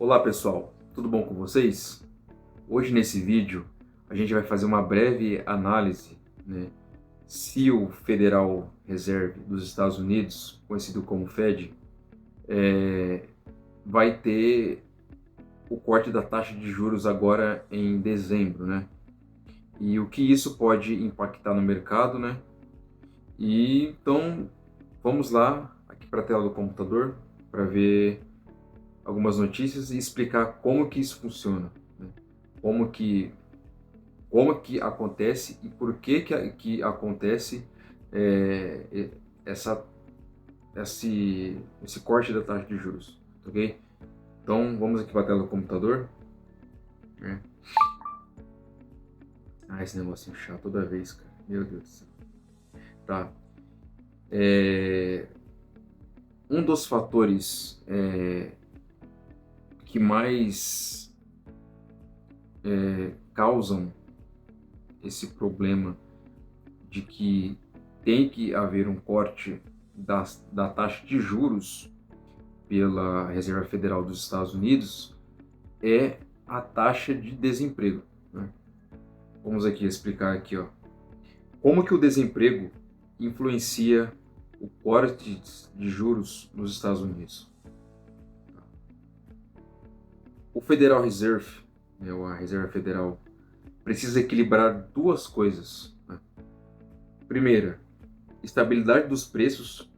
Olá pessoal, tudo bom com vocês? Hoje nesse vídeo a gente vai fazer uma breve análise, se o Federal Reserve dos Estados Unidos, conhecido como Fed, vai ter o corte da taxa de juros agora em dezembro, E o que isso pode impactar no mercado, E então vamos lá aqui para a tela do computador para ver algumas notícias e explicar como que isso funciona, como que acontece e por que acontece é, essa, esse corte da taxa de juros, ok? Então vamos aqui para a tela do computador. Né? Esse negocinho chato toda vez, cara. Meu Deus do céu. Tá. Um dos fatores que mais causam esse problema de que tem que haver um corte da taxa de juros pela Reserva Federal dos Estados Unidos é a taxa de desemprego. Vamos aqui explicar aqui, como que o desemprego influencia o corte de juros nos Estados Unidos. O Federal Reserve, ou a Reserva Federal, precisa equilibrar duas coisas. Primeira, estabilidade dos preços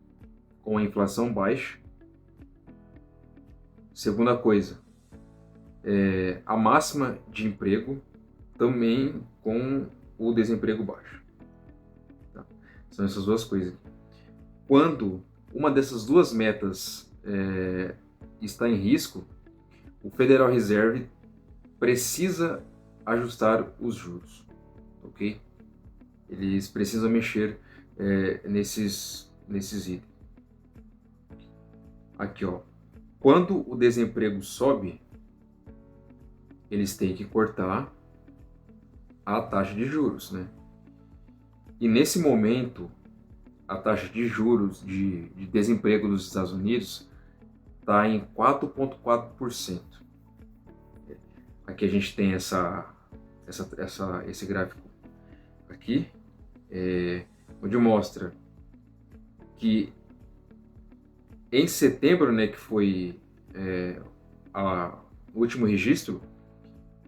com a inflação baixa. Segunda coisa, a máxima de emprego também com o desemprego baixo. Tá? São essas duas coisas. Quando uma dessas duas metas está em risco, o Federal Reserve precisa ajustar os juros, ok? Eles precisam mexer nesses itens. Aqui, quando o desemprego sobe, eles têm que cortar a taxa de juros, E nesse momento, a taxa de juros de desemprego dos Estados Unidos está em 4,4%. Aqui a gente tem esse gráfico aqui, onde mostra que em setembro, que foi o último registro,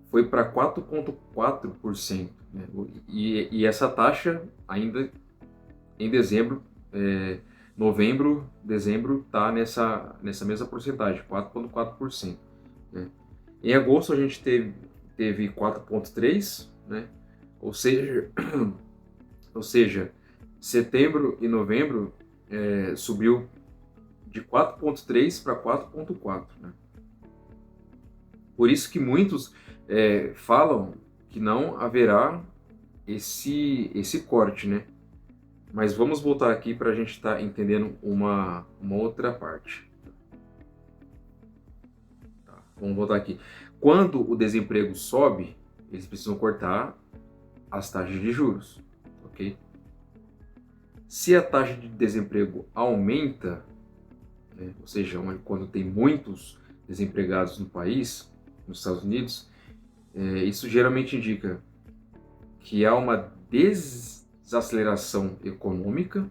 foi para 4,4%. E essa taxa ainda em dezembro, novembro, dezembro, está nessa mesma porcentagem, 4,4%. Em agosto a gente teve 4,3%, ou seja, setembro e novembro subiu de 4,3% para 4,4%. Por isso que muitos falam que não haverá esse corte, Mas vamos voltar aqui para a gente estar entendendo uma outra parte. Tá, vamos voltar aqui. Quando o desemprego sobe, eles precisam cortar as taxas de juros, ok? Se a taxa de desemprego aumenta, ou seja, quando tem muitos desempregados no país, nos Estados Unidos, isso geralmente indica que há uma desaceleração econômica,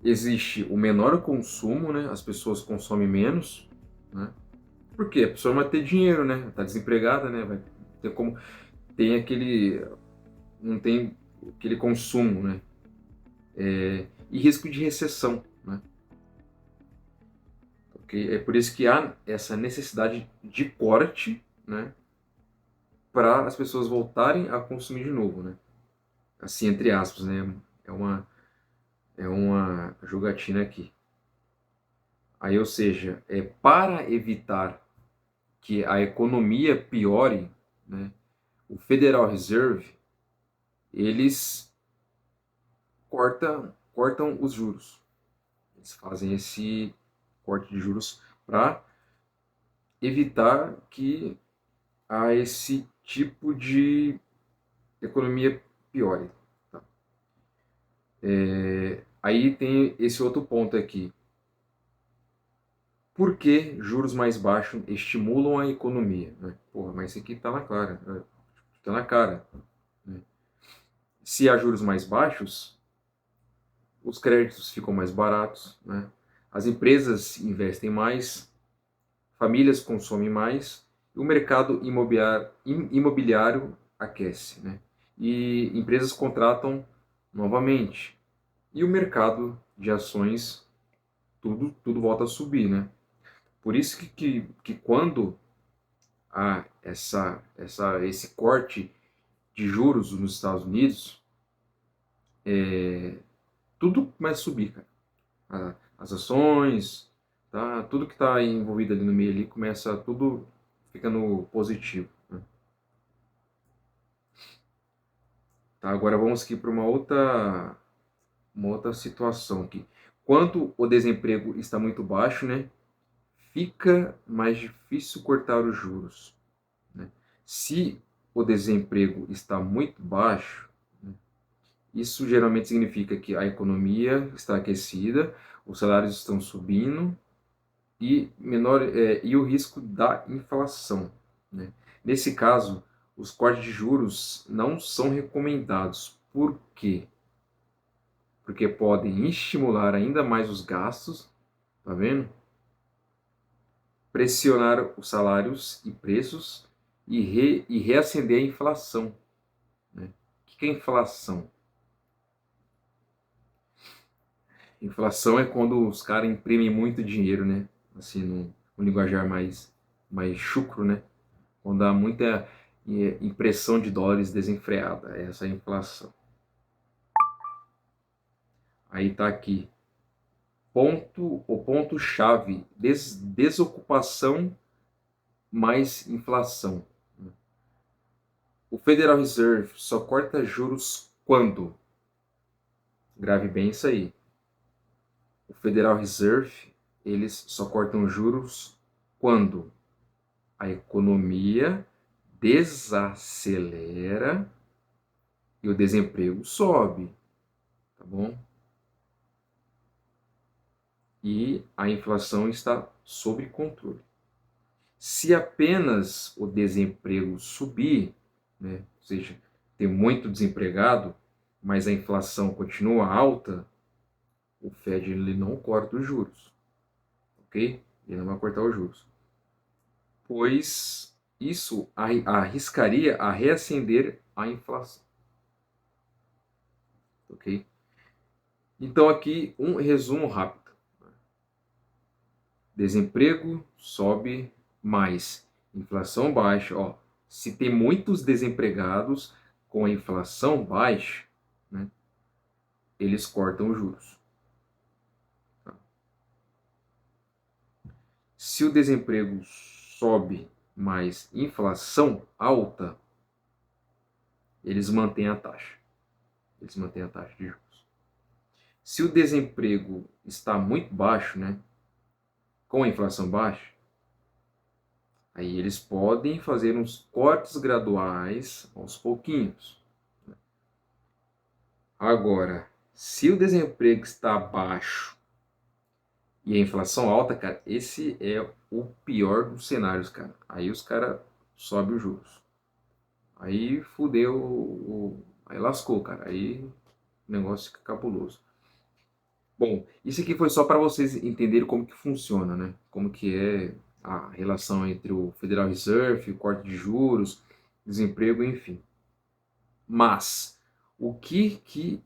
Existe o menor consumo, As pessoas consomem menos, Por quê? A pessoa vai ter dinheiro, Tá desempregada, Vai ter como... Tem aquele... Não tem aquele consumo, E risco de recessão, Okay? É por isso que há essa necessidade de corte, para as pessoas voltarem a consumir de novo, Assim, entre aspas, É uma jogatina aqui. Aí, ou seja, para evitar que a economia piore, o Federal Reserve, eles cortam os juros. Eles fazem esse corte de juros para evitar que a esse tipo de economia piore. Tá? Aí tem esse outro ponto aqui. Por que juros mais baixos estimulam a economia? Né? Porra, mas isso aqui está na cara. Está na cara. Né? Se há juros mais baixos, os créditos ficam mais baratos, né? As empresas investem mais, famílias consomem mais, e o mercado imobiliário aquece, né? E empresas contratam novamente. E o mercado de ações, tudo volta a subir, né? Por isso que quando há esse corte de juros nos Estados Unidos, tudo começa a subir, cara. As ações, tá? Tudo que está envolvido ali no meio ali começa tudo ficando positivo, né? Tá, agora vamos aqui para uma outra situação aqui. Quando o desemprego está muito baixo, né, fica mais difícil cortar os juros, né? Se o desemprego está muito baixo, né, isso geralmente significa que a economia está aquecida, os salários estão subindo e o risco da inflação, né? Nesse caso, os cortes de juros não são recomendados. Por quê? Porque podem estimular ainda mais os gastos, tá vendo? Pressionar os salários e preços e reacender a inflação, né? O que é inflação? Inflação é quando os caras imprimem muito dinheiro, né? Assim, no linguajar mais chucro, né? Quando há muita impressão de dólares desenfreada, essa é a inflação. Aí tá aqui, o ponto-chave, desocupação mais inflação. O Federal Reserve só corta juros quando? Grave bem isso aí. O Federal Reserve, eles só cortam juros quando a economia desacelera e o desemprego sobe, tá bom? E a inflação está sob controle. Se apenas o desemprego subir, né, ou seja, tem muito desempregado, mas a inflação continua alta, o Fed ele não corta os juros, ok? Ele não vai cortar os juros, pois isso arriscaria a reacender a inflação, ok? Então aqui um resumo rápido. Desemprego sobe mais, inflação baixa. Ó, se tem muitos desempregados com a inflação baixa, né, eles cortam os juros. Tá? Se o desemprego sobe mais, inflação alta, eles mantêm a taxa. Eles mantêm a taxa de juros. Se o desemprego está muito baixo, né, com a inflação baixa, aí eles podem fazer uns cortes graduais aos pouquinhos. Agora, se o desemprego está baixo e a inflação alta, cara, esse é o pior dos cenários, cara. Aí os caras sobem os juros. Aí fudeu, aí lascou, cara. Aí o negócio fica cabuloso. Bom, isso aqui foi só para vocês entenderem como que funciona, né? Como que é a relação entre o Federal Reserve, o corte de juros, desemprego, enfim. Mas o que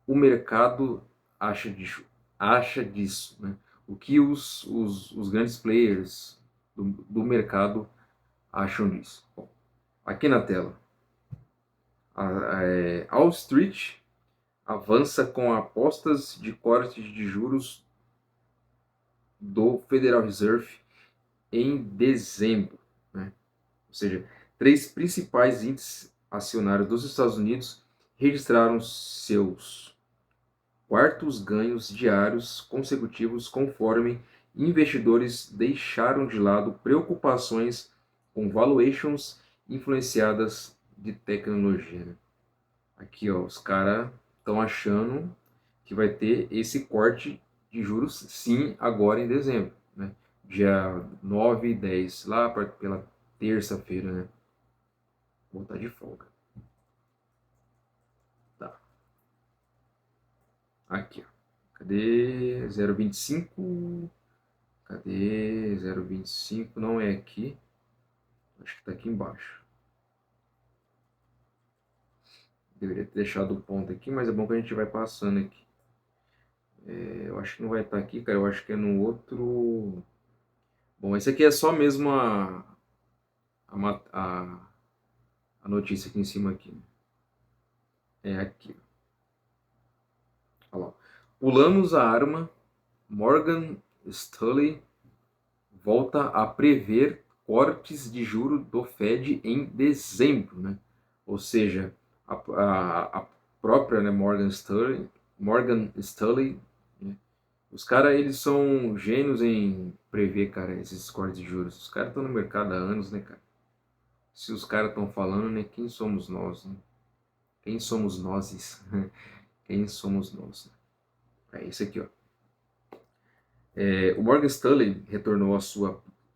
o mercado acha disso, né? O que os grandes players do mercado acham disso? Bom, aqui na tela, a Wall Street avança com apostas de corte de juros do Federal Reserve em dezembro, né? Ou seja, três principais índices acionários dos Estados Unidos registraram seus quartos ganhos diários consecutivos conforme investidores deixaram de lado preocupações com valuations influenciadas de tecnologia, né? Aqui, ó, os caras estão achando que vai ter esse corte de juros, sim, agora em dezembro, né? Dia 9 e 10, lá pela terça-feira, né? Vou estar de folga. Tá, aqui, ó. Cadê 0,25? Cadê 0,25? Não é aqui. Acho que tá aqui embaixo. Deveria ter deixado o ponto aqui, mas é bom que a gente vai passando aqui. Eu acho que não vai estar aqui, cara. Eu acho que é no outro. Bom, esse aqui é só mesmo a, a notícia aqui em cima aqui. É aqui. Olha lá. Pulamos a arma. Morgan Stanley volta a prever cortes de juro do Fed em dezembro, né? Ou seja, a própria, né, Morgan Stanley, né? Os caras, eles são gênios em prever, cara, esses cortes de juros. Os caras estão no mercado há anos, né, cara? Se os caras estão falando, né, quem somos nós, né? Quem somos nós? Quem somos nós? É isso aqui, ó. O Morgan Stanley retornou à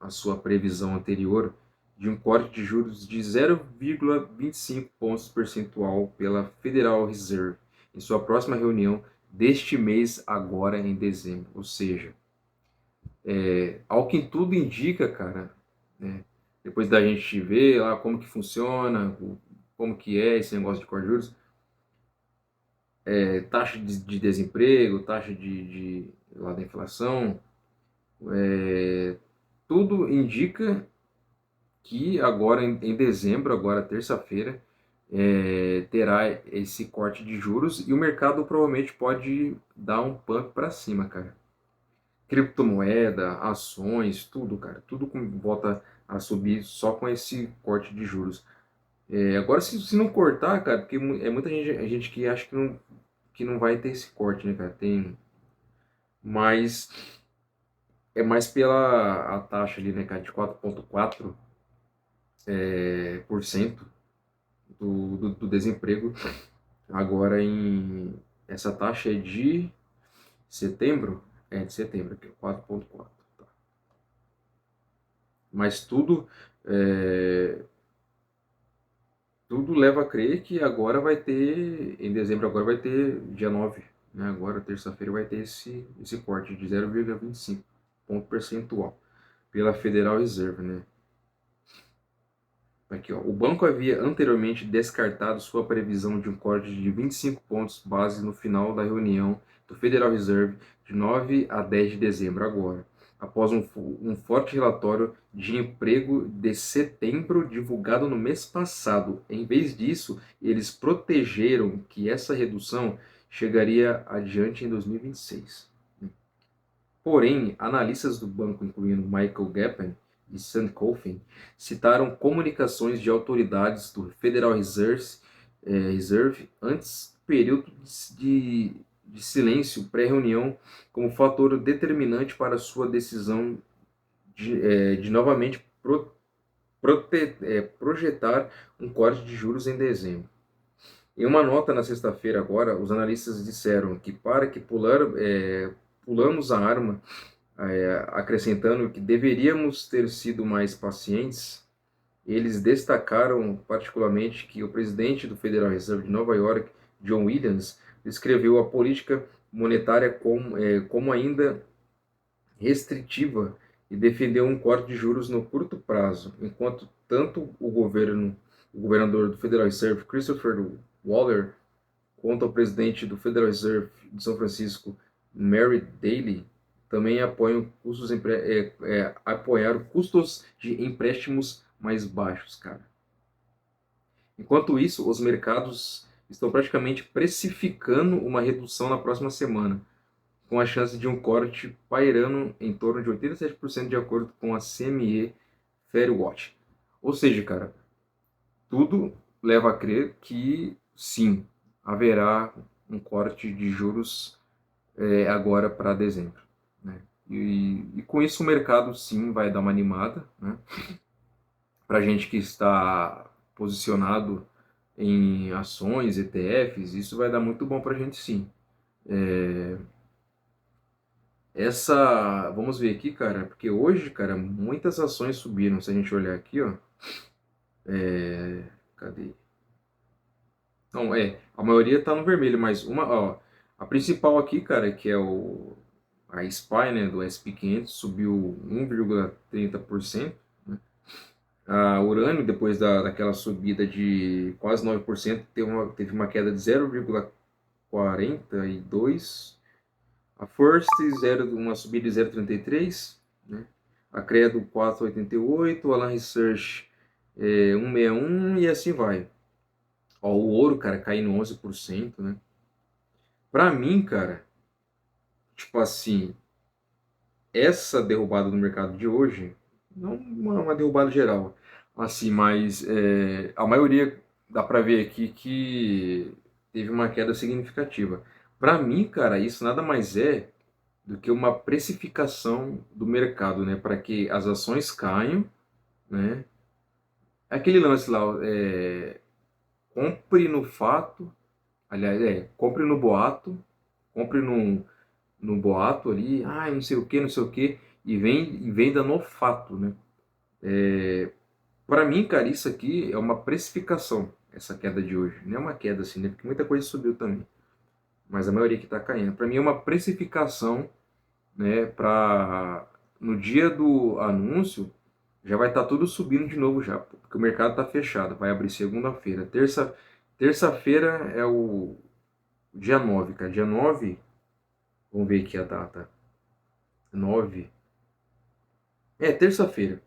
sua previsão anterior de um corte de juros de 0,25 pontos percentual pela Federal Reserve em sua próxima reunião deste mês, agora em dezembro. Ou seja, ao que tudo indica, cara, né, depois da gente ver lá como que funciona, como que é esse negócio de corte de juros, taxa de desemprego, taxa lá da inflação, tudo indica que agora em dezembro, agora terça-feira, terá esse corte de juros e o mercado provavelmente pode dar um pump para cima, cara. Criptomoeda, ações, tudo, cara, tudo volta a subir só com esse corte de juros. Agora, se não cortar, cara, porque é muita gente que acha que não vai ter esse corte, né, cara? Mas é mais pela a taxa ali, né, cara, de 4,4% por cento do desemprego. Agora essa taxa é de setembro? É de setembro, aqui, 4,4. Tá. Mas tudo leva a crer que agora vai ter, em dezembro agora vai ter, dia 9, né? Agora terça-feira vai ter esse corte de 0,25 ponto percentual pela Federal Reserve, né? Aqui, ó. O banco havia anteriormente descartado sua previsão de um corte de 25 pontos base no final da reunião do Federal Reserve de 9 a 10 de dezembro agora, após um forte relatório de emprego de setembro divulgado no mês passado. Em vez disso, eles protegeram que essa redução chegaria adiante em 2026. Porém, analistas do banco, incluindo Michael Gappen e Sam Coffin, citaram comunicações de autoridades do Federal Reserve antes do período de silêncio pré-reunião como fator determinante para sua decisão de novamente projetar um corte de juros em dezembro. Em uma nota na sexta-feira agora, os analistas disseram que para que pulamos a arma, acrescentando que deveríamos ter sido mais pacientes, eles destacaram particularmente que o presidente do Federal Reserve de Nova York, John Williams, descreveu a política monetária como ainda restritiva e defendeu um corte de juros no curto prazo, enquanto tanto o governador do Federal Reserve, Christopher Waller, quanto o presidente do Federal Reserve de São Francisco, Mary Daly, também apoiaram custos de empréstimos mais baixos, cara. Enquanto isso, os mercados estão praticamente precificando uma redução na próxima semana, com a chance de um corte pairando em torno de 87% de acordo com a CME Fairwatch. Ou seja, cara, tudo leva a crer que sim, haverá um corte de juros agora para dezembro, né? E com isso o mercado sim vai dar uma animada, né? Para gente que está posicionado em ações, ETFs, isso vai dar muito bom para a gente sim. vamos ver aqui, cara, porque hoje, cara, muitas ações subiram. Se a gente olhar aqui, ó, cadê? Não, a maioria tá no vermelho, mas ó, a principal aqui, cara, que é a SPY, né, do SP500, subiu 1,30%, né? A Urânio, depois daquela subida de quase 9%, teve uma queda de 0,42%. A First, uma subida de 0,33%, né? A Credo 4,88%, o Alan Research 1,61% e assim vai. Ó, o ouro, cara, caindo 11%, né? Pra mim, cara, tipo assim, essa derrubada no mercado de hoje, não uma derrubada geral, assim, mas a maioria dá pra ver aqui que teve uma queda significativa. Pra mim, cara, isso nada mais é do que uma precificação do mercado, né, para que as ações caiam, né? Aquele lance lá, compre no fato, aliás, compre no boato, compre no boato ali, não sei o que, não sei o que, e venda no fato, né? Para mim, cara, isso aqui é uma precificação, essa queda de hoje. Não é uma queda assim, né? Porque muita coisa subiu também, mas a maioria que está caindo. Para mim é uma precificação, né? Para no dia do anúncio já vai estar tudo subindo de novo já, porque o mercado está fechado. Vai abrir segunda-feira. Terça-feira é o dia 9, cara. Dia 9, vamos ver aqui a data. 9. Terça-feira.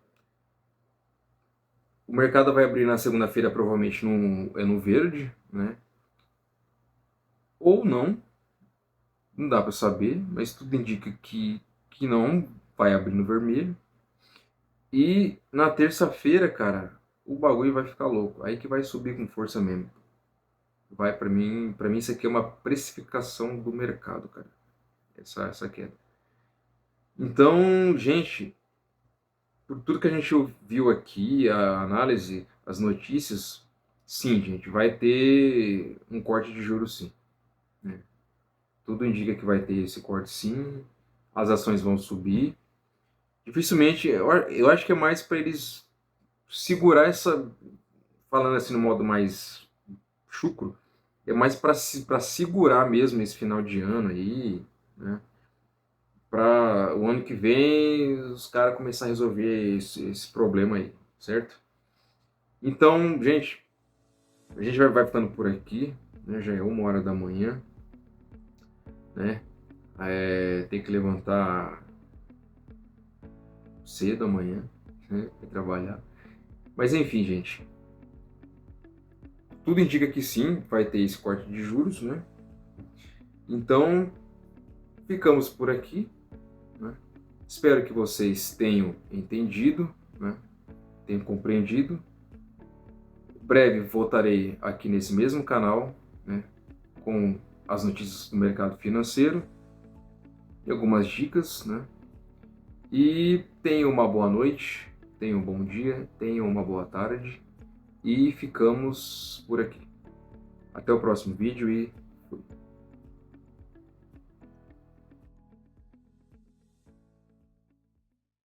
O mercado vai abrir na segunda-feira, provavelmente no verde, né? Ou não dá para saber, mas tudo indica que não vai abrir no vermelho. E na terça-feira, cara, o bagulho vai ficar louco. Aí que vai subir com força mesmo. Para mim isso aqui é uma precificação do mercado, cara. Essa queda. Então, gente, por tudo que a gente viu aqui, a análise, as notícias, sim, gente, vai ter um corte de juros, sim, né? Tudo indica que vai ter esse corte, sim. As ações vão subir. Dificilmente, eu acho que é mais para eles segurar essa, falando assim no modo mais chucro, é mais para segurar mesmo esse final de ano aí, né? Para o ano que vem os caras começar a resolver esse problema aí, certo? Então, gente, a gente vai ficando por aqui, né? Já é 1 hora da manhã, né? Tem que levantar cedo amanhã, né? Pra trabalhar. Mas enfim, gente, tudo indica que sim, vai ter esse corte de juros, né? Então, ficamos por aqui, né? Espero que vocês tenham entendido, né? Tenham compreendido. Breve voltarei aqui nesse mesmo canal, né? Com as notícias do mercado financeiro e algumas dicas, né? E tenham uma boa noite, tenham um bom dia, tenham uma boa tarde e ficamos por aqui. Até o próximo vídeo e